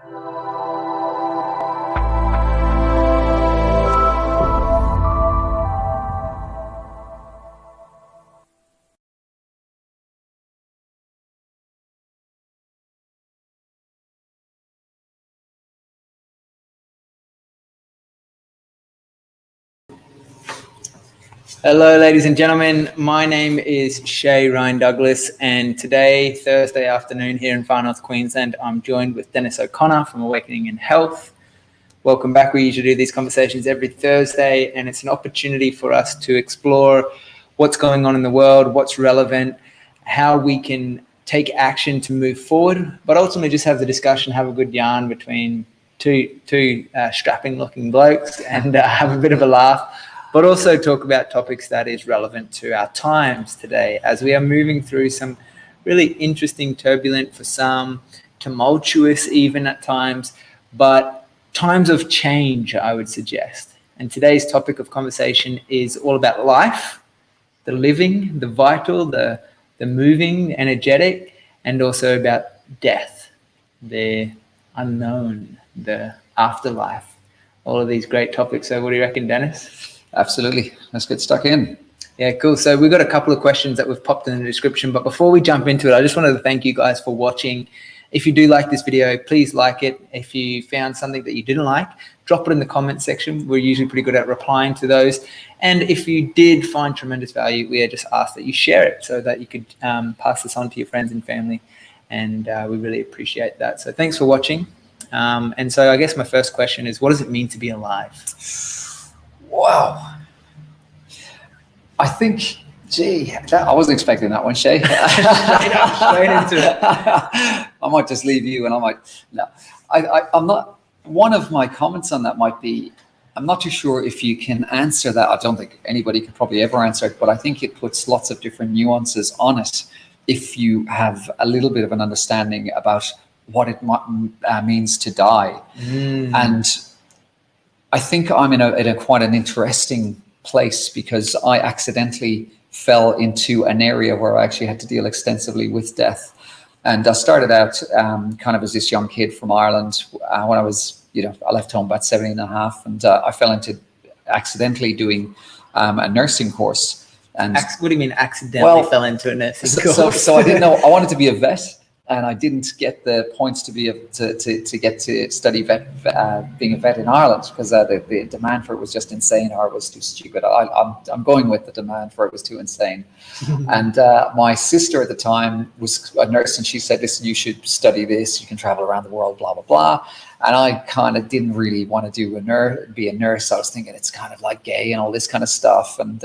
Hello, ladies and gentlemen. My name is Shay Ryan Douglas, and today, Thursday afternoon here in Far North Queensland, I'm joined with Dennis O'Connor from Awakening in Health. Welcome back. We usually do these conversations every Thursday, and it's an opportunity for us to explore what's going on in the world, what's relevant, how we can take action to move forward, but ultimately just have the discussion, have a good yarn between two strapping-looking blokes and have a bit of a laugh, but also talk about topics that is relevant to our times today as we are moving through some really interesting, turbulent, for some, tumultuous even at times, but times of change, I would suggest. And today's topic of conversation is all about life, the living, the vital, the moving, the energetic, and also about death, the unknown, the afterlife, all of these great topics. So what do you reckon, Dennis? Absolutely. Let's get stuck in. Yeah, cool. So we've got a couple of questions that we've popped in the description, but before we jump into it, I just wanted to thank you guys for watching. If you do like this video, please like it. If you found something that you didn't like, drop it in the comment section. We're usually pretty good at replying to those. And if you did find tremendous value, we just ask that you share it so that you could pass this on to your friends and family. And we really appreciate that. So thanks for watching. And so I guess my first question is, what does it mean to be alive? Wow. I think, I wasn't expecting that one, Shay. straight into it. I might just leave you and I'm not, one of my comments on that might be, I'm not too sure if you can answer that. I don't think anybody could probably ever answer it, but I think it puts lots of different nuances on it if you have a little bit of an understanding about what it means to die. And I think I'm in a quite an interesting place because I accidentally fell into an area where I actually had to deal extensively with death. And I started out kind of as this young kid from Ireland when I was, I left home about 17 and a half, and I fell into accidentally doing a nursing course. And what do you mean accidentally fell into a nursing course? So I didn't know, I wanted to be a vet. And I didn't get the points to be able to get to study being a vet in Ireland because the demand for it was just insane, or it was too stupid. I'm going with the demand for it was too insane. And my sister at the time was a nurse, and she said, "Listen, you should study this. You can travel around the world, blah blah blah." And I kind of didn't really want to be a nurse. I was thinking it's kind of like gay and all this kind of stuff. And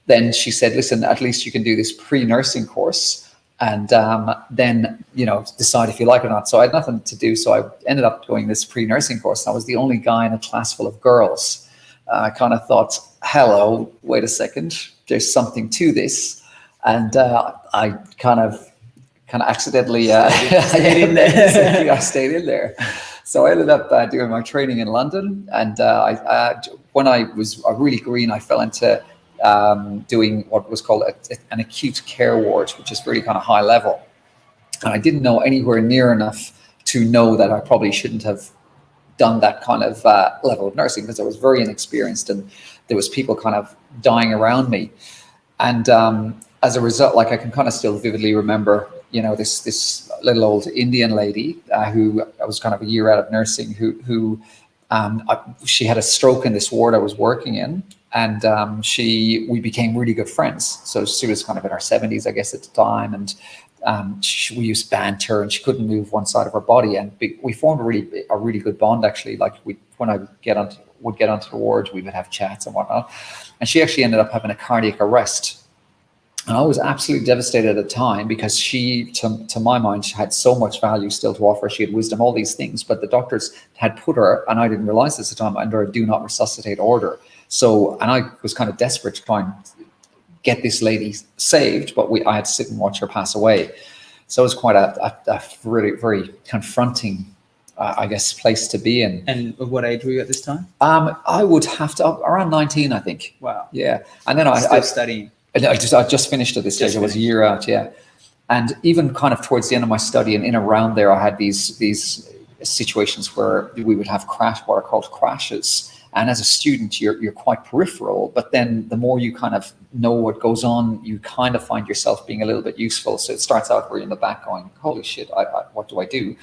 then she said, "Listen, at least you can do this pre-nursing course. And then, decide if you like it or not." So I had nothing to do. So I ended up doing this pre-nursing course. I was the only guy in a class full of girls. I kind of thought, hello, wait a second, there's something to this. And I kind of accidentally stayed in there. I stayed in there. So I ended up doing my training in London. And when I was really green, I fell into doing what was called an acute care ward, which is really kind of high level. And I didn't know anywhere near enough to know that I probably shouldn't have done that kind of level of nursing because I was very inexperienced and there was people kind of dying around me. And as a result, I can kind of still vividly remember, this little old Indian lady who I was kind of a year out of nursing who she had a stroke in this ward I was working in. And we became really good friends. So she was kind of in her 70s, I guess, at the time. And we used banter, and she couldn't move one side of her body. And we formed a really good bond, actually. Like when I would get onto the ward, we would have chats and whatnot. And she actually ended up having a cardiac arrest. And I was absolutely devastated at the time because she, to my mind, she had so much value still to offer. She had wisdom, all these things. But the doctors had put her, and I didn't realize this at the time, under a do not resuscitate order. So, and I was kind of desperate to try and get this lady saved, but I had to sit and watch her pass away. So it was quite a really very confronting, I guess, place to be in. And what age were you at this time? I would have to around 19, I think. Wow. Yeah, and then I studying. I just finished at this stage. I was a year out. Yeah, and even kind of towards the end of my study and in around there, I had these situations where we would have what are called crashes. And as a student, you're quite peripheral, but then the more you kind of know what goes on, you kind of find yourself being a little bit useful. So it starts out where you're in the back going, holy shit, what do I do?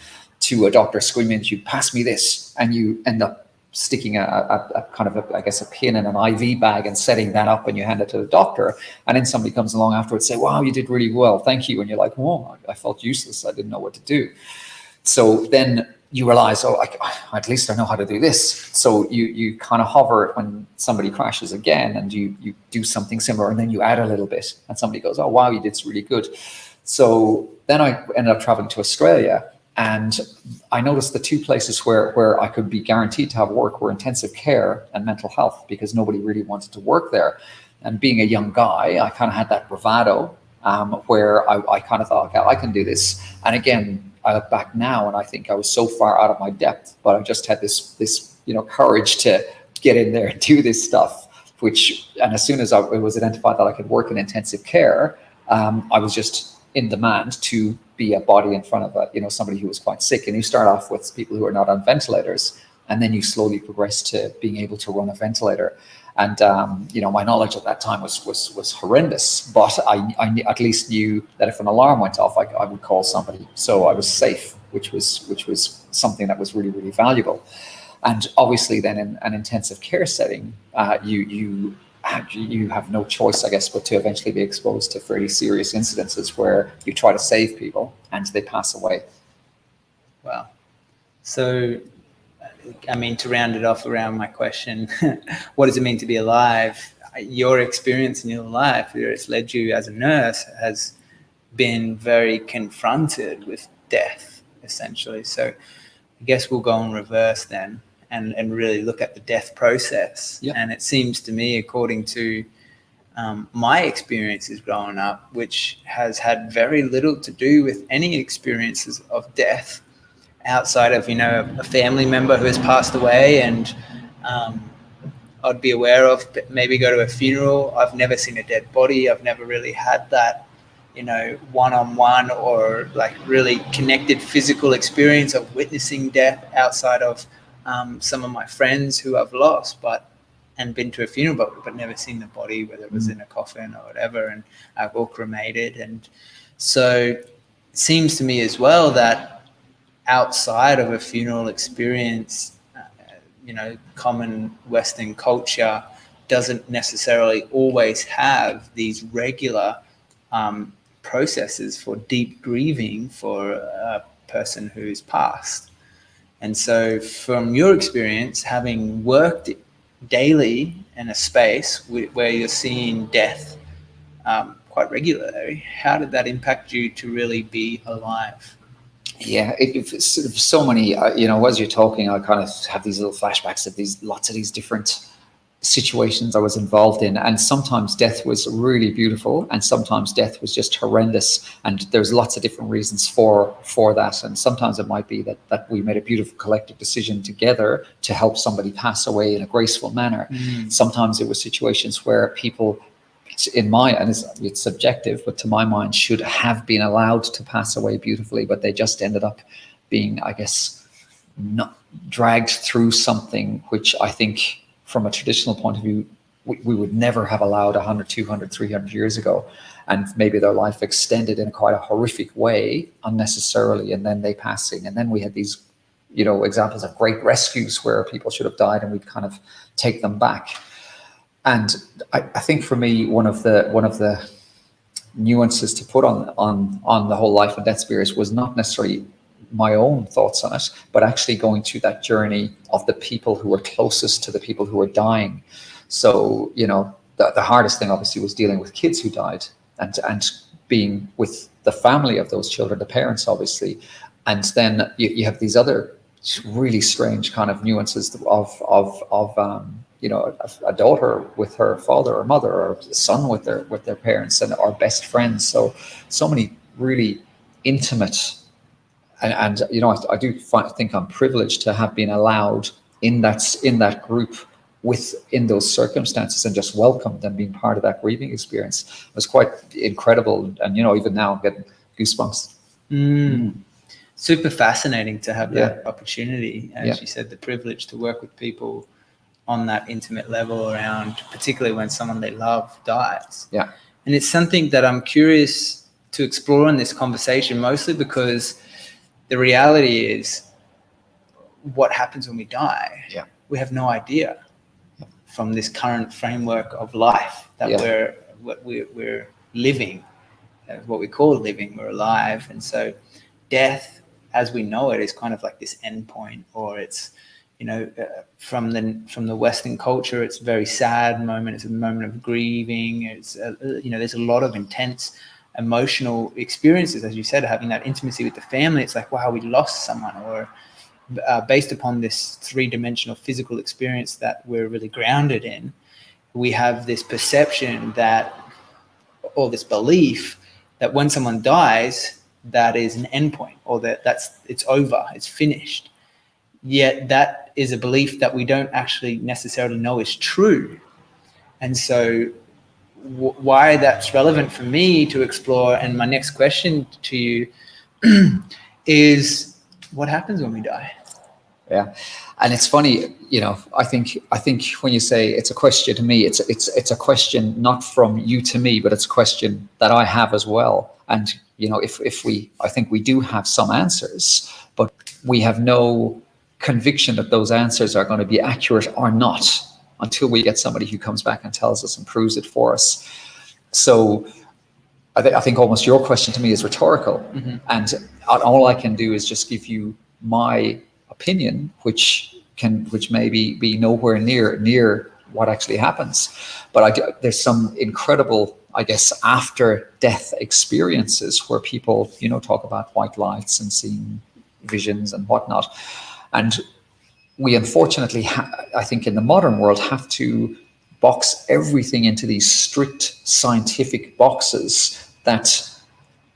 To a doctor screaming at you, pass me this. And you end up sticking a kind of, I guess, a pin in an IV bag and setting that up, and you hand it to the doctor. And then somebody comes along afterwards and say, wow, you did really well, thank you. And you're like, oh, I felt useless. I didn't know what to do. So then you realize, oh, at least I know how to do this. So you kind of hover when somebody crashes again, and you do something similar, and then you add a little bit, and somebody goes, oh, wow, you did really good. So then I ended up traveling to Australia, and I noticed the two places where I could be guaranteed to have work were intensive care and mental health, because nobody really wanted to work there. And being a young guy, I kind of had that bravado where I kind of thought, okay, I can do this. And again, I look back now and I think I was so far out of my depth, but I just had this courage to get in there and do this stuff. And as soon as it was identified that I could work in intensive care, I was just in demand to be a body in front of somebody who was quite sick. And you start off with people who are not on ventilators, and then you slowly progress to being able to run a ventilator. And my knowledge at that time was horrendous, but I at least knew that if an alarm went off, I would call somebody, so I was safe, which was something that was really, really valuable. And obviously, then in an intensive care setting, you have no choice, I guess, but to eventually be exposed to fairly serious incidences where you try to save people and they pass away. Wow. So, I mean, to round it off around my question, what does it mean to be alive? Your experience in your life, where it's led you as a nurse, has been very confronted with death, essentially. So I guess we'll go in reverse then and really look at the death process. Yep. And it seems to me, according to my experiences growing up, which has had very little to do with any experiences of death, outside of, a family member who has passed away and I'd be aware of, but maybe go to a funeral. I've never seen a dead body. I've never really had that, one-on-one or like really connected physical experience of witnessing death outside of some of my friends who I've lost, and been to a funeral, but never seen the body, whether it was in a coffin or whatever, or cremated. And so it seems to me as well that outside of a funeral experience, common Western culture doesn't necessarily always have these regular processes for deep grieving for a person who's passed. And so from your experience, having worked daily in a space where you're seeing death quite regularly, how did that impact you to really be alive? Yeah, it's sort of so many, as you're talking, I kind of have these little flashbacks of lots of these different situations I was involved in. And sometimes death was really beautiful, and sometimes death was just horrendous. And there's lots of different reasons for that. And sometimes it might be that we made a beautiful collective decision together to help somebody pass away in a graceful manner. Sometimes it was situations where people, and it's subjective, but to my mind, should have been allowed to pass away beautifully, but they just ended up being, I guess, not dragged through something which I think from a traditional point of view, we would never have allowed 100, 200, 300 years ago. And maybe their life extended in quite a horrific way unnecessarily, and then they passing. And then we had these, examples of great rescues where people should have died and we'd kind of take them back. And I think for me, one of the nuances to put on the whole life and death series was not necessarily my own thoughts on it, but actually going through that journey of the people who were closest to the people who were dying. So, the hardest thing obviously was dealing with kids who died and being with the family of those children, the parents obviously. And then you have these other really strange kind of nuances of a daughter with her father or mother, or a son with their parents and our best friends. So many really intimate, and I do think I'm privileged to have been allowed in that group in those circumstances and just welcomed and being part of that grieving experience. It was quite incredible, and even now I'm getting goosebumps. super fascinating to have that opportunity, as Yeah. you said, the privilege to work with people on that intimate level around, particularly when someone they love dies. Yeah. And it's something that I'm curious to explore in this conversation, mostly because the reality is what happens when we die. Yeah. We have no idea from this current framework of life that we're living, what we call living, we're alive. And so death, as we know it, is kind of like this end point, or it's, from the Western culture, it's a very sad moment. It's a moment of grieving. It's, there's a lot of intense emotional experiences, as you said, having that intimacy with the family. It's like, wow, we lost someone, or based upon this three-dimensional physical experience that we're really grounded in, we have this perception that, or this belief that when someone dies, that is an endpoint, or it's over, it's finished. Yet that is a belief that we don't actually necessarily know is true. And so why that's relevant for me to explore, and my next question to you is, what happens when we die? Yeah, and it's funny, I think when you say it's a question to me, it's a question not from you to me, but it's a question that I have as well. And I think we do have some answers, but we have no conviction that those answers are going to be accurate or not until we get somebody who comes back and tells us and proves it for us. So I think almost your question to me is rhetorical, and all I can do is just give you my opinion, which may be nowhere near what actually happens. But there's some incredible, I guess, after death experiences where people, talk about white lights and seeing visions and whatnot. And we unfortunately, I think in the modern world, have to box everything into these strict scientific boxes that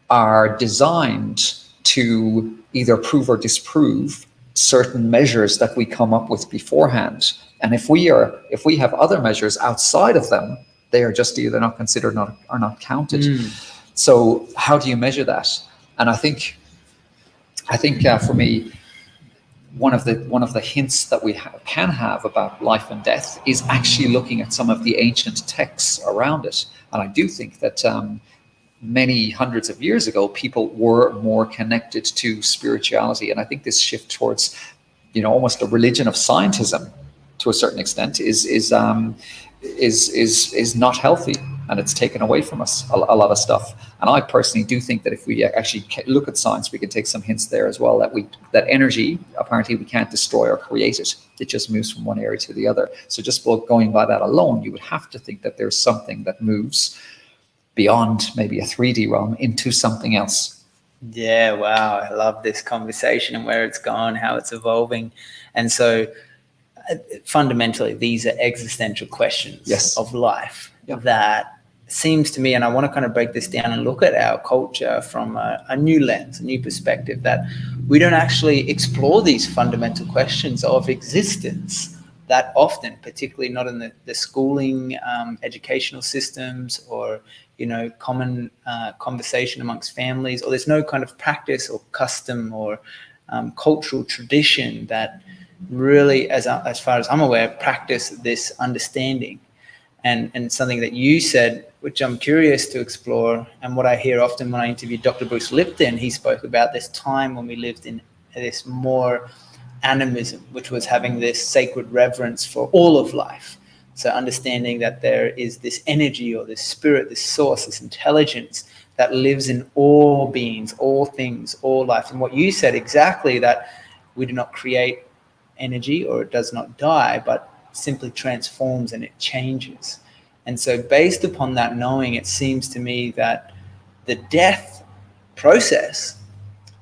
are designed to either prove or disprove certain measures that we come up with beforehand. And if we have other measures outside of them, they are just either not considered or not counted. So how do you measure that? And I think for me, one of the hints that we can have about life and death is actually looking at some of the ancient texts around it. And I do think that many hundreds of years ago, people were more connected to spirituality. And I think this shift towards, almost a religion of scientism to a certain extent is not healthy, and it's taken away from us a lot of stuff. And I personally do think that if we actually look at science, we can take some hints there as well, that energy, apparently we can't destroy or create it. It just moves from one area to the other. So just going by that alone, you would have to think that there's something that moves beyond maybe a 3D realm into something else. Yeah, wow. I love this conversation and where it's gone, how it's evolving. And so fundamentally, these are existential questions of life that seems to me, and I want to kind of break this down and look at our culture from a new lens, a new perspective, that we don't actually explore these fundamental questions of existence that often, particularly not in the schooling, educational systems, or common conversation amongst families, or there's no kind of practice or custom or cultural tradition that really, as far as I'm aware, practice this understanding. And something that you said, which I'm curious to explore, and what I hear often when I interviewed Dr. Bruce Lipton, he spoke about this time when we lived in this more animism, which was having this sacred reverence for all of life. So understanding that there is this energy, or this spirit, this source, this intelligence that lives in all beings, all things, all life. And what you said exactly, that we do not create energy, or it does not die, but simply transforms and it changes. And so based upon that knowing, it seems to me that the death process,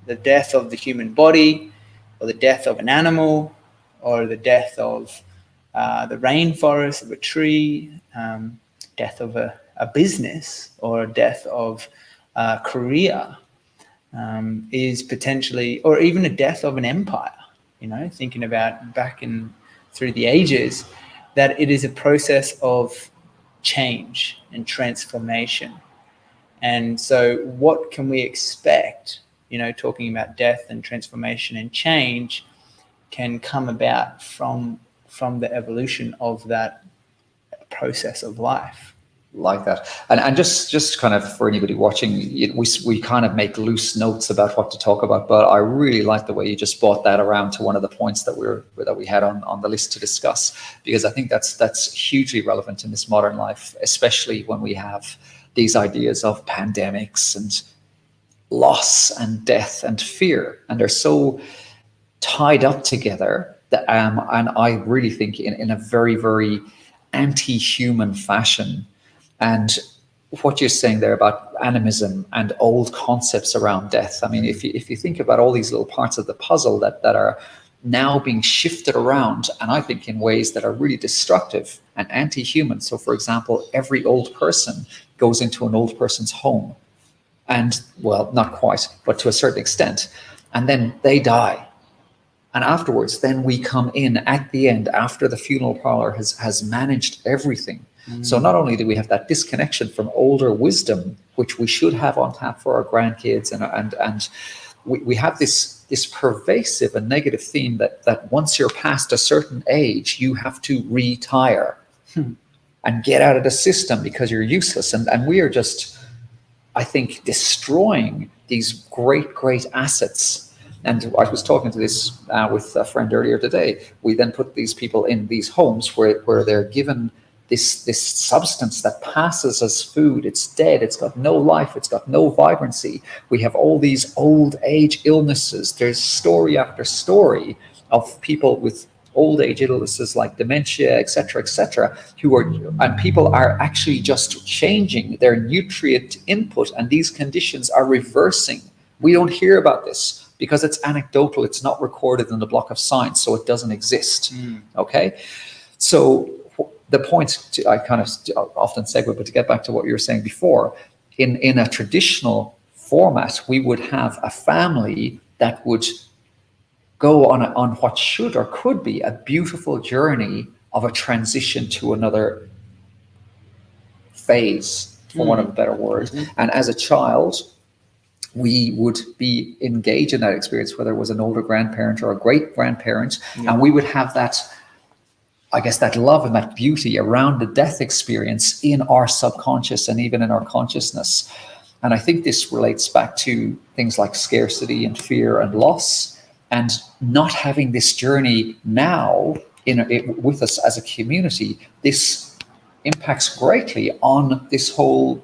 the death of the human body, or the death of an animal, or the death of the rainforest, of a tree, death of a business, or death of a career, is potentially, or even a death of an empire, thinking about back through the ages, that it is a process of change and transformation. And so what can we expect talking about death and transformation and change can come about from the evolution of that process of life. Like that. And just kind of for anybody watching, we kind of make loose notes about what to talk about, but I really like the way you just brought that around to one of the points that we had on the list to discuss, because I think that's hugely relevant in this modern life, especially when we have these ideas of pandemics and loss and death and fear, and they're so tied up together that and I really think in a very, very anti-human fashion. And what you're saying there about animism and old concepts around death, I mean, if you think about all these little parts of the puzzle that are now being shifted around, and I think in ways that are really destructive and anti-human. So, for example, every old person goes into an old person's home, and, well, not quite, but to a certain extent, and then they die. And afterwards, then we come in at the end, after the funeral parlor has managed everything. So not only do we have that disconnection from older wisdom, which we should have on tap for our grandkids, and we have this pervasive and negative theme that once you're past a certain age, you have to retire and get out of the system because you're useless. And we are just, I think, destroying these great, great assets. And I was talking to this with a friend earlier today. We then put these people in these homes where they're given this substance that passes as food. It's dead. It's got no life. It's got no vibrancy. We have all these old age illnesses. There's story after story of people with old age illnesses like dementia, etc., and people are actually just changing their nutrient input, and these conditions are reversing. We don't hear about this because it's anecdotal. It's not recorded in the block of science, so it doesn't exist. Okay, so the point I kind of often segue, but to get back to what you were saying before, in a traditional format, we would have a family that would go on what should or could be a beautiful journey of a transition to another phase, for want of a better word. And as a child, we would be engaged in that experience, whether it was an older grandparent or a great grandparent, and we would have that, I guess, that love and that beauty around the death experience in our subconscious and even in our consciousness. And I think this relates back to things like scarcity and fear and loss, and not having this journey now with us as a community. This impacts greatly on this whole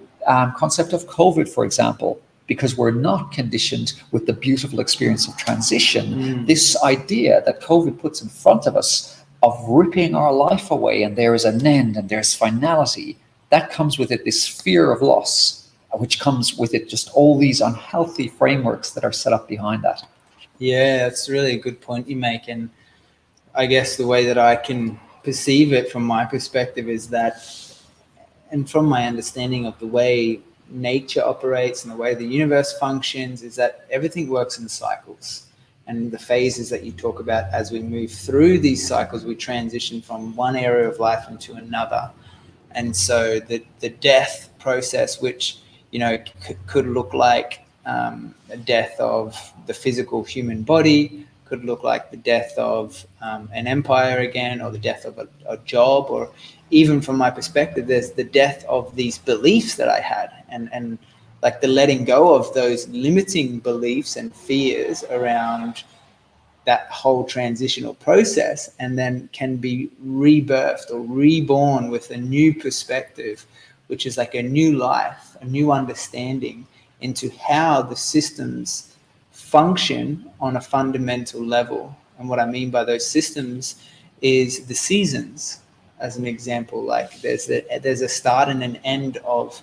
concept of COVID, for example, because we're not conditioned with the beautiful experience of transition. This idea that COVID puts in front of us of ripping our life away, and there is an end and there's finality, that comes with it this fear of loss, which comes with it just all these unhealthy frameworks that are set up behind that. Yeah, that's really a good point you make. And I guess the way that I can perceive it from my perspective is that, and from my understanding of the way nature operates and the way the universe functions, is that everything works in cycles. And the phases that you talk about, as we move through these cycles, we transition from one area of life into another. And so the death process, which could look like a death of the physical human body, could look like the death of an empire again, or the death of a job, or even from my perspective, there's the death of these beliefs that I had, and like the letting go of those limiting beliefs and fears around that whole transitional process, and then can be rebirthed or reborn with a new perspective, which is like a new life, a new understanding into how the systems function on a fundamental level. And what I mean by those systems is the seasons, as an example. Like there's a start and an end of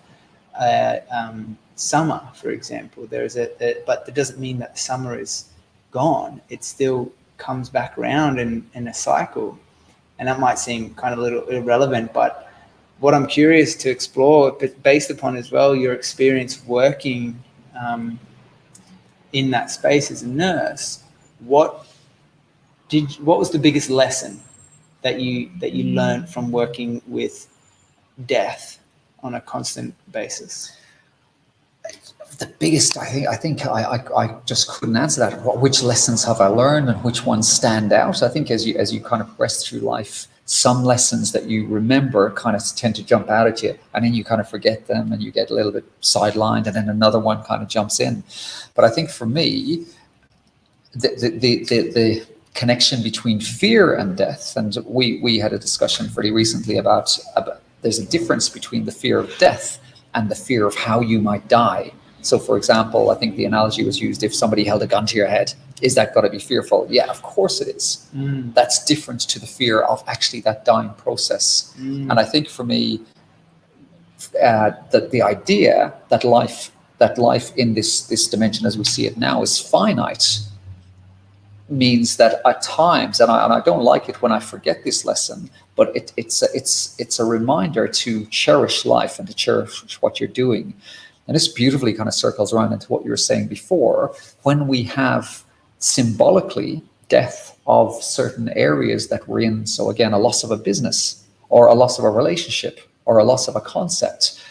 summer, for example. But that doesn't mean that summer is gone. It still comes back around in a cycle. And that might seem kind of a little irrelevant, but what I'm curious to explore, but based upon as well your experience working in that space as a nurse, what was the biggest lesson that you learned from working with death on a constant basis? the biggest, I think I just couldn't answer that. Which lessons have I learned and which ones stand out? I think as you kind of progress through life, some lessons that you remember kind of tend to jump out at you, and then you kind of forget them and you get a little bit sidelined, and then another one kind of jumps in. But I think for me, the connection between fear and death, and we had a discussion pretty recently about there's a difference between the fear of death and the fear of how you might die. So, for example, I think the analogy was used, if somebody held a gun to your head, is that got to be fearful? Yeah, of course it is. That's different to the fear of actually that dying process. And I think for me, that the idea that life in this dimension as we see it now is finite means that at times, and I don't like it when I forget this lesson, but it's a reminder to cherish life and to cherish what you're doing. And this beautifully kind of circles around into what you were saying before. When we have symbolically death of certain areas that we're in, so again, a loss of a business or a loss of a relationship or a loss of a concept,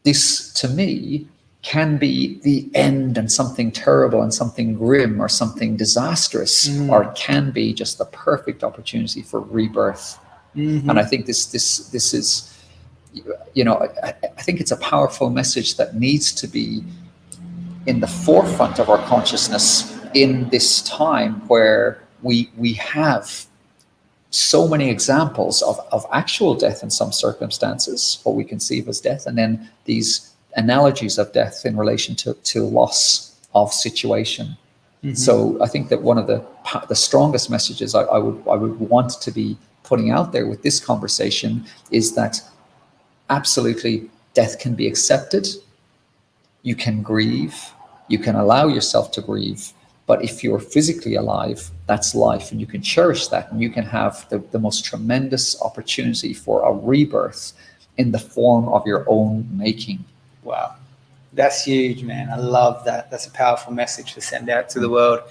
this to me can be the end and something terrible and something grim or something disastrous, or it can be just the perfect opportunity for rebirth. And I think this is, you know, I think it's a powerful message that needs to be in the forefront of our consciousness in this time where we have so many examples of actual death in some circumstances, what we conceive as death, and then these analogies of death in relation to loss of situation. So I think that one of the strongest messages I would want to be putting out there with this conversation is that absolutely death can be accepted. You can grieve. You can allow yourself to grieve. But if you're physically alive, that's life, and you can cherish that, and you can have the most tremendous opportunity for a rebirth in the form of your own making. Wow. That's huge, man. I love that. That's a powerful message to send out to the world.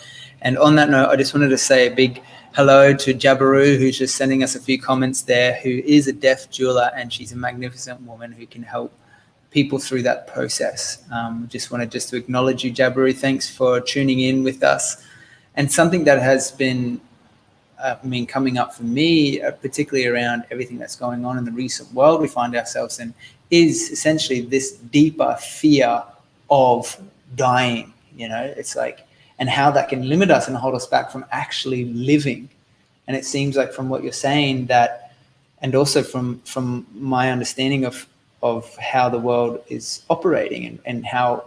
And on that note, I just wanted to say a big hello to Jabaru, who's just sending us a few comments there, who is a deaf jeweler, and she's a magnificent woman who can help people through that process. Just wanted to acknowledge you, Jabaru. Thanks for tuning in with us. And something that has been, coming up for me, particularly around everything that's going on in the recent world we find ourselves in, is essentially this deeper fear of dying. You know, it's like, and how that can limit us and hold us back from actually living. And it seems like from what you're saying that, and also from my understanding of how the world is operating and how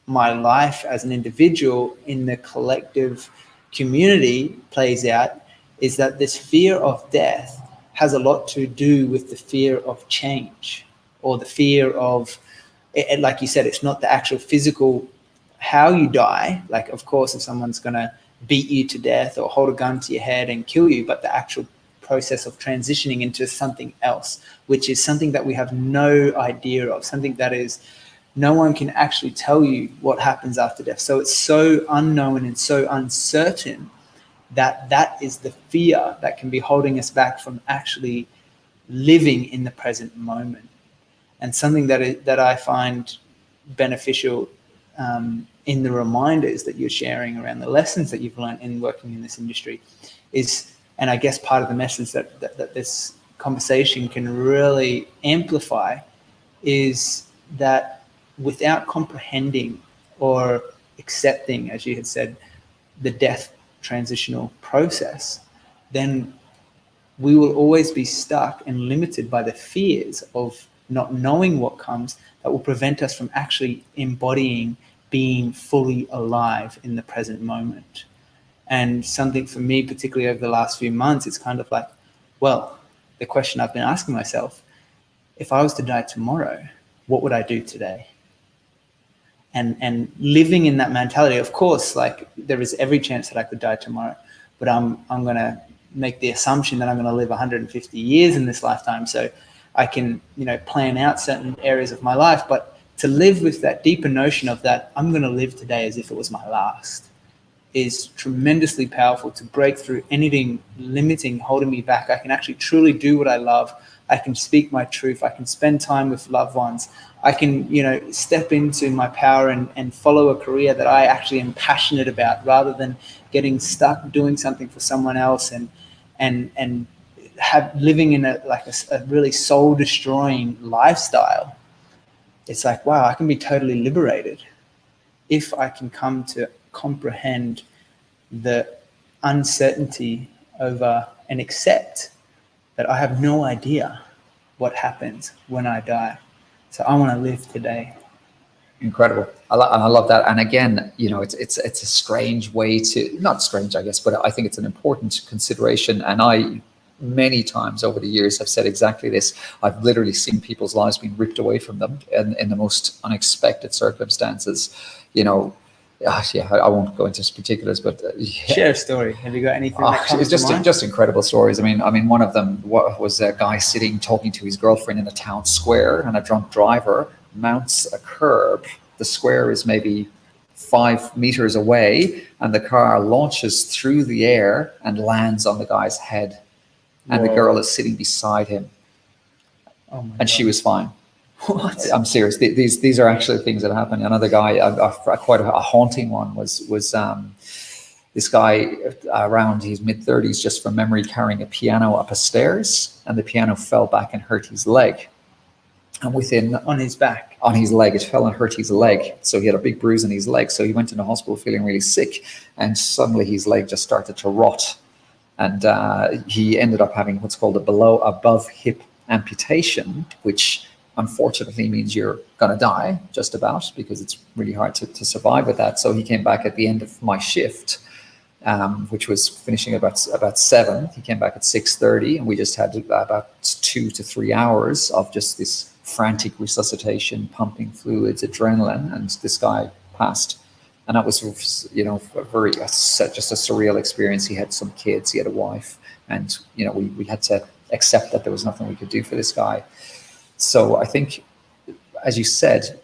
my life as an individual in the collective community plays out, is that this fear of death has a lot to do with the fear of change, or the fear of, like you said, it's not the actual physical how you die. Like, of course, if someone's going to beat you to death or hold a gun to your head and kill you, but the actual process of transitioning into something else, which is something that we have no idea of, something that is, no one can actually tell you what happens after death. So it's so unknown and so uncertain that is the fear that can be holding us back from actually living in the present moment. And something that I find beneficial in the reminders that you're sharing around the lessons that you've learned in working in this industry is, and I guess part of the message that this conversation can really amplify, is that without comprehending or accepting, as you had said, the death transitional process, then we will always be stuck and limited by the fears of not knowing what comes, that will prevent us from actually embodying being fully alive in the present moment. And something for me, particularly over the last few months, it's kind of like, well, the question I've been asking myself, if I was to die tomorrow, what would I do today? And living in that mentality, of course, like there is every chance that I could die tomorrow, but I'm going to make the assumption that I'm going to live 150 years in this lifetime. So I can, plan out certain areas of my life, but to live with that deeper notion of that I'm going to live today as if it was my last is tremendously powerful to break through anything limiting, holding me back. I can actually truly do what I love. I can speak my truth. I can spend time with loved ones. I can, step into my power and follow a career that I actually am passionate about, rather than getting stuck doing something for someone else and living in a really soul destroying lifestyle. It's like, wow, I can be totally liberated if I can come to comprehend the uncertainty over and accept that I have no idea what happens when I die. So I want to live today. Incredible. I love that. And again, it's a strange way to, not strange, I guess, but I think it's an important consideration. And I, many times over the years, have said exactly this. I've literally seen people's lives being ripped away from them in the most unexpected circumstances. I won't go into particulars, but share a story. Have you got anything that comes it's to mind? just incredible stories. I mean, one of them was a guy sitting talking to his girlfriend in a town square, and a drunk driver mounts a curb. The square is maybe 5 meters away, and the car launches through the air and lands on the guy's head, and the girl is sitting beside him, and God. She was fine. What? I'm serious. These are actually things that happen. Another guy, quite a haunting one, was this guy around his mid-30s, just from memory, carrying a piano up a stairs, and the piano fell back and hurt his leg. And on his back, on his leg, it fell and hurt his leg. So he had a big bruise in his leg. So he went into the hospital feeling really sick, and suddenly his leg just started to rot, and he ended up having what's called above hip amputation, which unfortunately means you're going to die just about, because it's really hard to survive with that. So he came back at the end of my shift, which was finishing about 7. He came back at 6:30, and we just had about 2 to 3 hours of just this frantic resuscitation, pumping fluids, adrenaline, and this guy passed. And that was, just a surreal experience. He had some kids, he had a wife, and we had to accept that there was nothing we could do for this guy. So I think, as you said,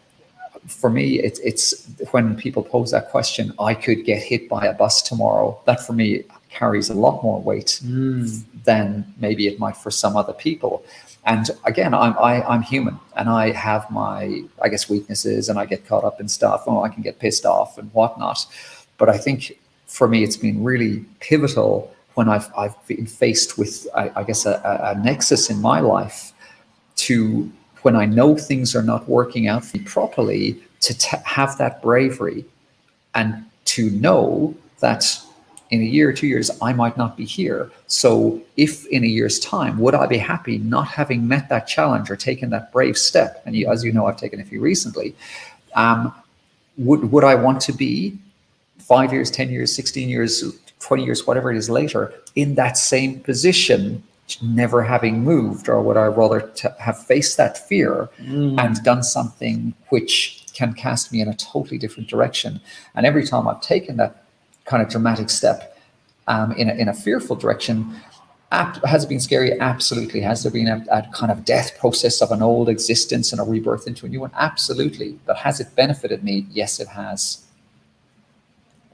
for me, it's when people pose that question, I could get hit by a bus tomorrow. That for me carries a lot more weight than maybe it might for some other people. And again, I'm human, and I have my, I guess, weaknesses, and I get caught up in stuff. I can get pissed off and whatnot. But I think for me, it's been really pivotal when I've been faced with, I guess, a nexus in my life, to when I know things are not working out for me properly, to have that bravery, and to know that in a year or 2 years, I might not be here. So if in a year's time, would I be happy not having met that challenge or taken that brave step? And as you know, I've taken a few recently. Would I want to be 5 years, 10 years, 16 years, 20 years, whatever it is later, in that same position, never having moved? Or would I rather have faced that fear and done something which can cast me in a totally different direction? And every time I've taken that kind of dramatic step in a fearful direction, has it been scary? Absolutely. Has there been a kind of death process of an old existence and a rebirth into a new one? Absolutely. But has it benefited me? Yes, it has.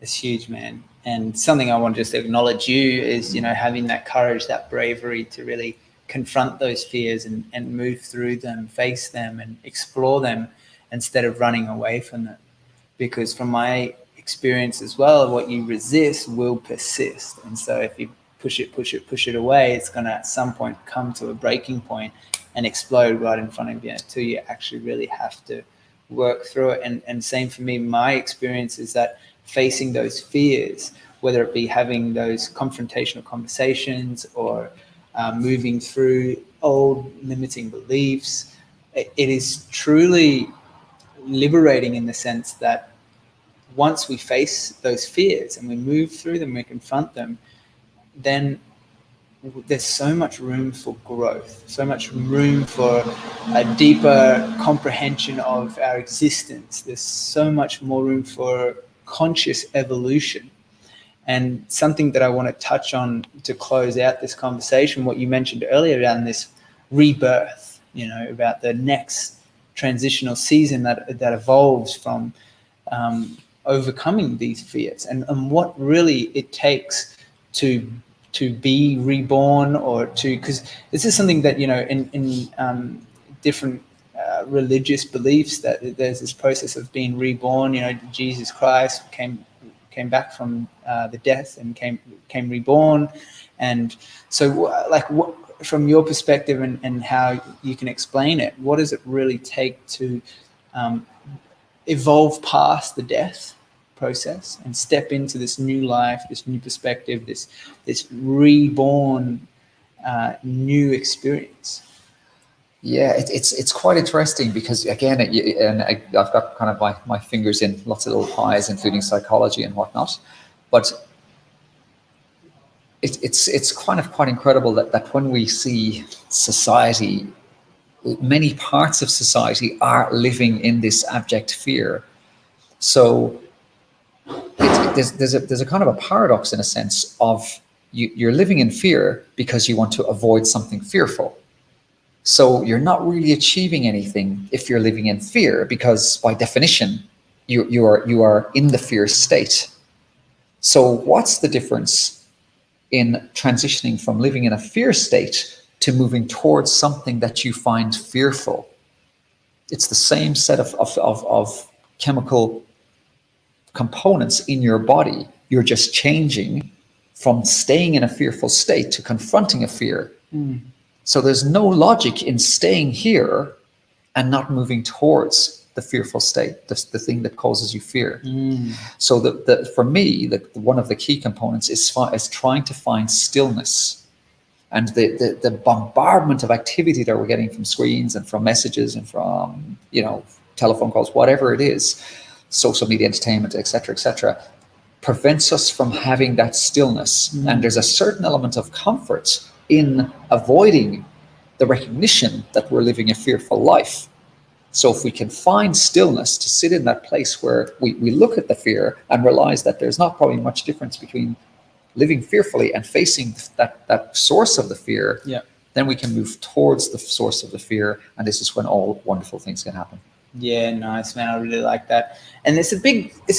It's huge, man. And something I want to just acknowledge you is, having that courage, that bravery to really confront those fears and move through them, face them and explore them instead of running away from them. Because from my experience as well, what you resist will persist. And so if you push it away, it's going to at some point come to a breaking point and explode right in front of you, until you actually really have to work through it. And same for me, my experience is that facing those fears, whether it be having those confrontational conversations or moving through old limiting beliefs, it is truly liberating in the sense that once we face those fears and we move through them, we confront them, then there's so much room for growth, so much room for a deeper comprehension of our existence. There's so much more room for conscious evolution. And something that I want to touch on to close out this conversation, what you mentioned earlier around this rebirth, about the next transitional season that evolves from overcoming these fears, and what really it takes to be reborn, or to, because this is something that in different religious beliefs that there's this process of being reborn. Jesus Christ came back from the death and came reborn. And so, what, from your perspective and how you can explain it, what does it really take to evolve past the death process and step into this new life, this new perspective, this reborn new experience? Yeah, it's quite interesting because, again, I've got kind of my fingers in lots of little pies, including psychology and whatnot. But it's kind of quite incredible that when we see society, many parts of society are living in this abject fear. So there's a kind of a paradox, in a sense, of you're living in fear because you want to avoid something fearful. So you're not really achieving anything if you're living in fear, because by definition, you are in the fear state. So what's the difference in transitioning from living in a fear state to moving towards something that you find fearful? It's the same set of chemical components in your body. You're just changing from staying in a fearful state to confronting a fear. So there's no logic in staying here and not moving towards the fearful state, the thing that causes you fear. So for me, one of the key components is trying to find stillness. And the bombardment of activity that we're getting from screens and from messages and from telephone calls, whatever it is, social media, entertainment, etc., prevents us from having that stillness. And there's a certain element of comfort in avoiding the recognition that we're living a fearful life. So if we can find stillness to sit in that place where we look at the fear and realize that there's not probably much difference between living fearfully and facing that source of the fear, then we can move towards the source of the fear, and this is when all wonderful things can happen. Yeah, nice, man. I really like that. And it's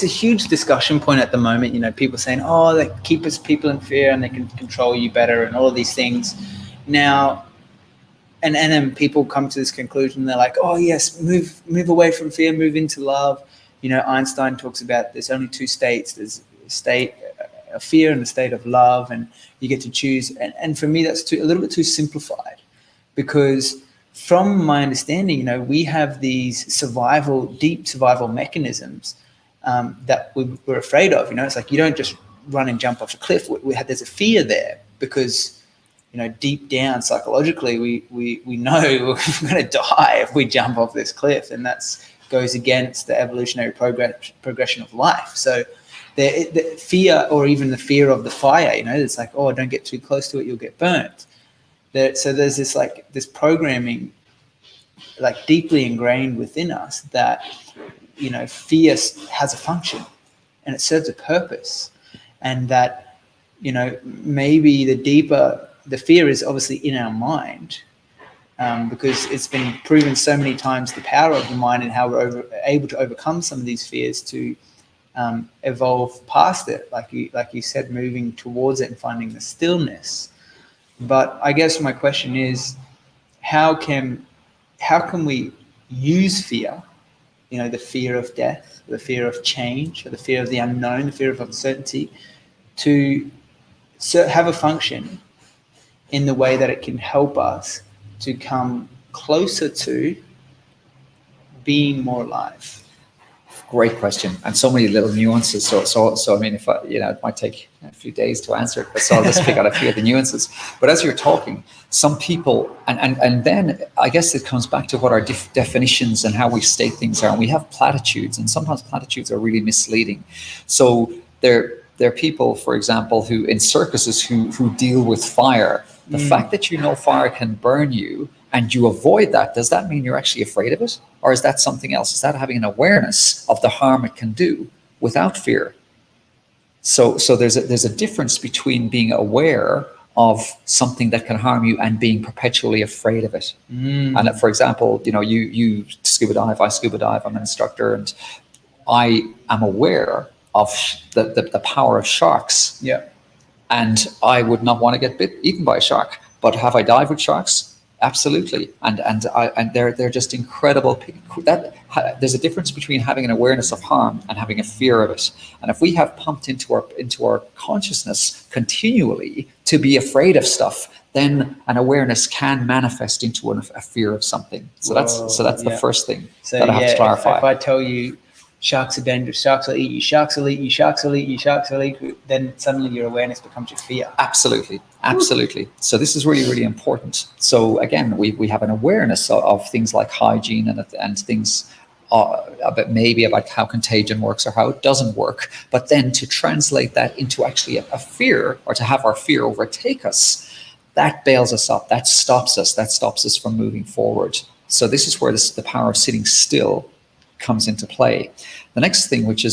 a huge discussion point at the moment. People saying, oh, they keep people in fear and they can control you better and all of these things. Now, and then people come to this conclusion. They're like, oh, yes, move away from fear, move into love. Einstein talks about there's only two states. There's a state of fear and a state of love, and you get to choose. And for me, that's a little bit too simplified, because from my understanding, we have these deep survival mechanisms that we're afraid of. It's like you don't just run and jump off a cliff. There's a fear there because, deep down psychologically, we know we're going to die if we jump off this cliff, and that goes against the evolutionary progression of life. So the fear, or even the fear of the fire, it's like, oh, don't get too close to it, you'll get burnt. So there's this programming, deeply ingrained within us, that fear has a function and it serves a purpose, and that maybe the fear is obviously in our mind, because it's been proven so many times the power of the mind and how we're able to overcome some of these fears to evolve past it, like you said, moving towards it and finding the stillness. But I guess my question is, how can we use fear, the fear of death, the fear of change, or the fear of the unknown, the fear of uncertainty, to have a function in the way that it can help us to come closer to being more alive? Great question, and so many little nuances. So I mean, if it might take a few days to answer it, but so I'll just pick out a few of the nuances. But as you're talking, some people, and then I guess it comes back to what our definitions and how we state things are. And we have platitudes, and sometimes platitudes are really misleading. So there are people, for example, who in circuses who deal with fire. The fact that fire can burn you and you avoid that, does that mean you're actually afraid of it? Or is that something else? Is that having an awareness of the harm it can do without fear? So there's a difference between being aware of something that can harm you and being perpetually afraid of it. And for example, you scuba dive, I scuba dive, I'm an instructor, and I am aware of the power of sharks. Yeah. And I would not want to get eaten by a shark. But have I dived with sharks? Absolutely, and they're just incredible. There's a difference between having an awareness of harm and having a fear of it. And if we have pumped into our consciousness continually to be afraid of stuff, then an awareness can manifest into a fear of something. So that's the first thing that I have to clarify. If I tell you sharks are dangerous, sharks will eat you, sharks will eat you, sharks will eat you, sharks will eat you, then suddenly your awareness becomes your fear. Absolutely. So this is really, really important. So again, we have an awareness of things like hygiene and things about how contagion works or how it doesn't work. But then to translate that into actually a fear, or to have our fear overtake us, that bails us up, that stops us from moving forward. So this is where the power of sitting still comes into play. The next thing, which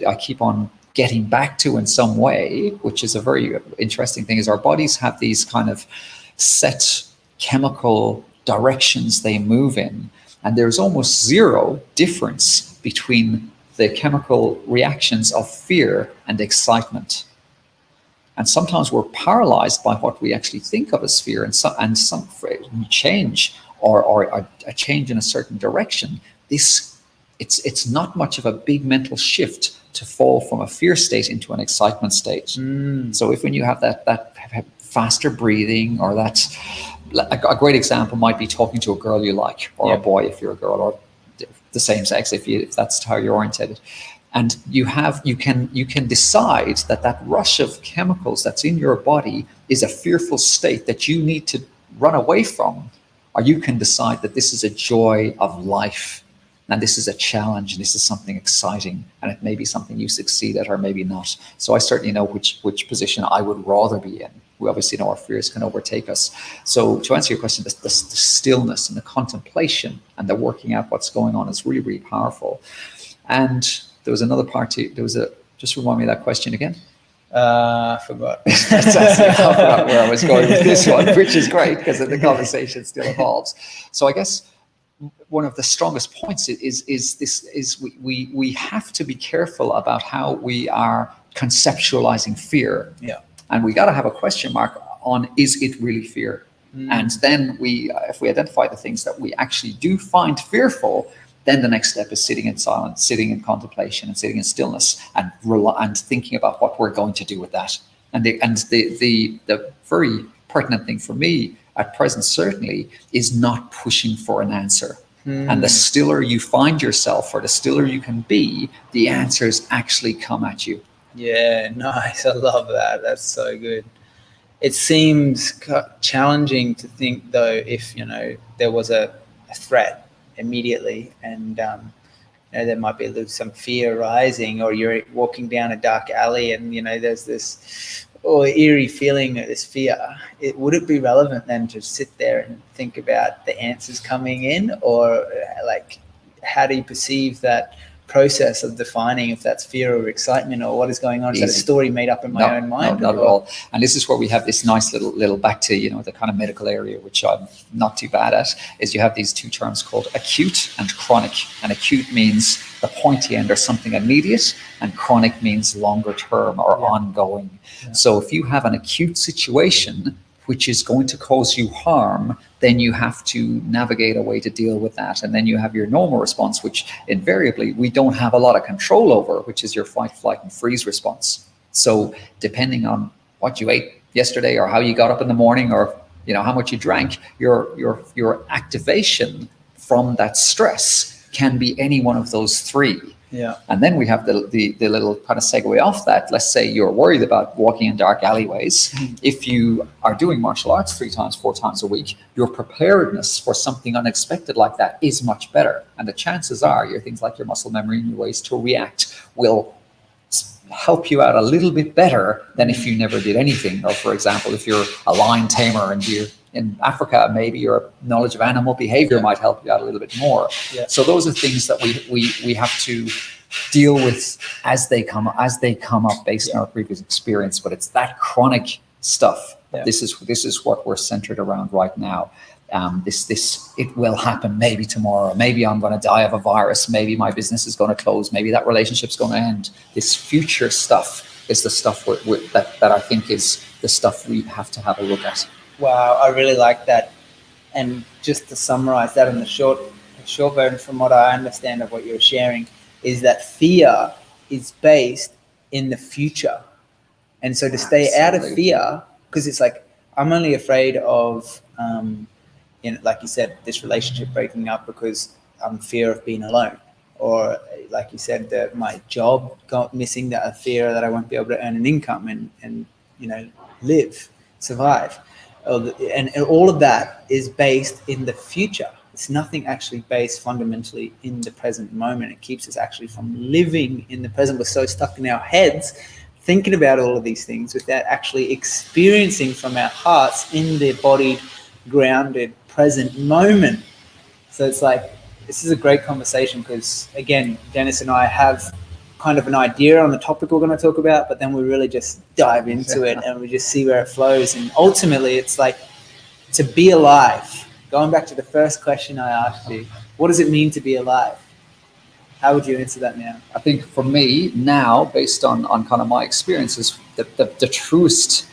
I keep on getting back to in some way, which is a very interesting thing, is our bodies have these kind of set chemical directions they move in, and there's almost zero difference between the chemical reactions of fear and excitement. And sometimes we're paralyzed by what we actually think of as fear, and some change or a change in a certain direction. It's not much of a big mental shift to fall from a fear state into an excitement state. So when you have that faster breathing, or a great example might be talking to a girl you like, or a boy if you're a girl, or the same sex if that's how you're oriented. And you can decide that rush of chemicals that's in your body is a fearful state that you need to run away from, or you can decide that this is a joy of life, and this is a challenge, and this is something exciting, and it may be something you succeed at or maybe not. So I certainly know which position I would rather be in. We obviously know our fears can overtake us. So to answer your question, the stillness and the contemplation and the working out what's going on is really, really powerful. And there was another part just remind me of that question again. I forgot. I forgot where I was going with this one, which is great because the conversation still evolves. So I guess one of the strongest points is we have to be careful about how we are conceptualizing fear. Yeah. And we got to have a question mark on, is it really fear? And then if we identify the things that we actually do find fearful, then the next step is sitting in silence, sitting in contemplation, and sitting in stillness, and thinking about what we're going to do with that. And the very pertinent thing for me at present certainly is not pushing for an answer. And the stiller you find yourself, or the stiller you can be, the answers actually come at you. Yeah, nice. I love that. That's so good. It seems challenging to think, though, if there was a threat immediately, and there might be some fear rising, or you're walking down a dark alley, and there's this eerie feeling of this fear. Would it be relevant then to sit there and think about the answers coming in, or how do you perceive that process of defining if that's fear or excitement, or what is going on? Is that a story made up in my own mind? No, not at all. And this is where we have this nice little back to the kind of medical area, which I'm not too bad at, is you have these two terms called acute and chronic. And acute means the pointy end, or something immediate, and chronic means longer term or ongoing. Yeah. So if you have an acute situation which is going to cause you harm, then you have to navigate a way to deal with that. And then you have your normal response, which invariably we don't have a lot of control over, which is your fight, flight, and freeze response. So depending on what you ate yesterday, or how you got up in the morning, or how much you drank, your activation from that stress can be any one of those three. Yeah. And then we have the little kind of segue off that. Let's say you're worried about walking in dark alleyways. If you are doing martial arts 3 times, 4 times a week, your preparedness for something unexpected like that is much better. And the chances are your things like your muscle memory and your ways to react will help you out a little bit better than if you never did anything. Or for example, if you're a lion tamer and you're in Africa, maybe your knowledge of animal behavior might help you out a little bit more. Yeah. So those are things that we have to deal with as they come up based on our previous experience. But it's that chronic stuff. Yeah. This is what we're centered around right now. It will happen maybe tomorrow. Maybe I'm going to die of a virus. Maybe my business is going to close. Maybe that relationship's going to end. This future stuff is the stuff that I think is the stuff we have to have a look at. Wow, I really like that And just to summarize that in the short version, from what I understand of what you're sharing, is that fear is based in the future. And so to stay out of fear, because it's like, I'm only afraid of, like you said, this relationship breaking up because I'm fear of being alone. Or like you said, that my job got missing, that I fear that I won't be able to earn an income and live, survive. And all of that is based in the future. It's nothing actually based fundamentally in the present moment. It keeps us actually from living in the present. We're so stuck in our heads thinking about all of these things without actually experiencing from our hearts in the embodied, grounded, present moment. So it's like, this is a great conversation because, again, Dennis and I have kind of an idea on the topic we're going to talk about, but then we really just dive into it and we just see where it flows. And ultimately, it's like, to be alive. Going back to the first question I asked you, what does it mean to be alive? How would you answer that now? I think for me now, based on kind of my experiences, the truest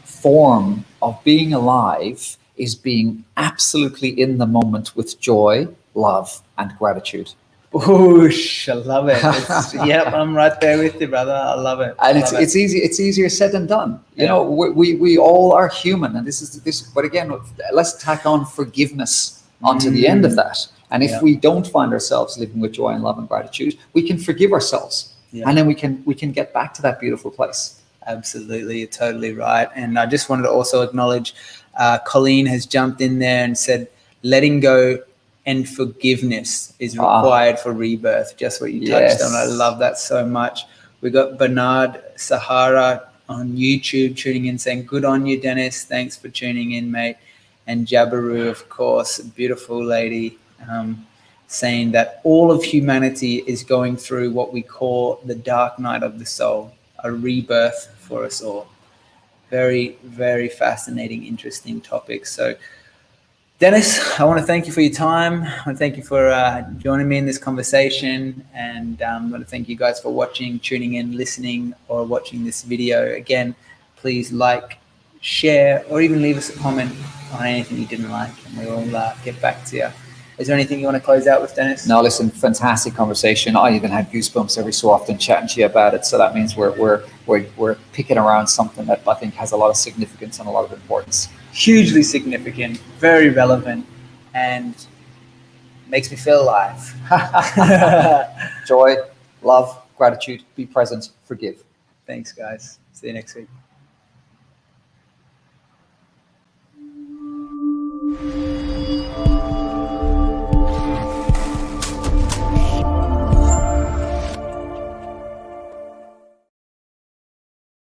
form of being alive is being absolutely in the moment with joy, love, and gratitude. Whoosh, I love it. Yep, I'm right there with you, brother. I love it. And it's easy. It's easier said than done. You know, we all are human, and this is. But again, let's tack on forgiveness onto the end of that. And if we don't find ourselves living with joy and love and gratitude, we can forgive ourselves, and then we can get back to that beautiful place. Absolutely, you're totally right. And I just wanted to also acknowledge, Colleen has jumped in there and said, letting go and forgiveness is required for rebirth. Just what you touched on. I love that so much. We got Bernard Sahara on YouTube tuning in saying, good on you, Dennis. Thanks for tuning in, mate. And Jabaru, of course, a beautiful lady, saying that all of humanity is going through what we call the dark night of the soul, a rebirth for us all. Very, very fascinating, interesting topic. So, Dennis, I want to thank you for your time. I want to thank you for joining me in this conversation. And I want to thank you guys for watching, tuning in, listening, or watching this video. Again, please like, share, or even leave us a comment on anything you didn't like, and we will get back to you. Is there anything you want to close out with, Dennis? No, listen, fantastic conversation. I even had goosebumps every so often chatting to you about it. So that means we're picking around something that I think has a lot of significance and a lot of importance. Hugely significant, very relevant, and makes me feel alive. Joy, love, gratitude, be present, forgive. Thanks, guys. See you next week.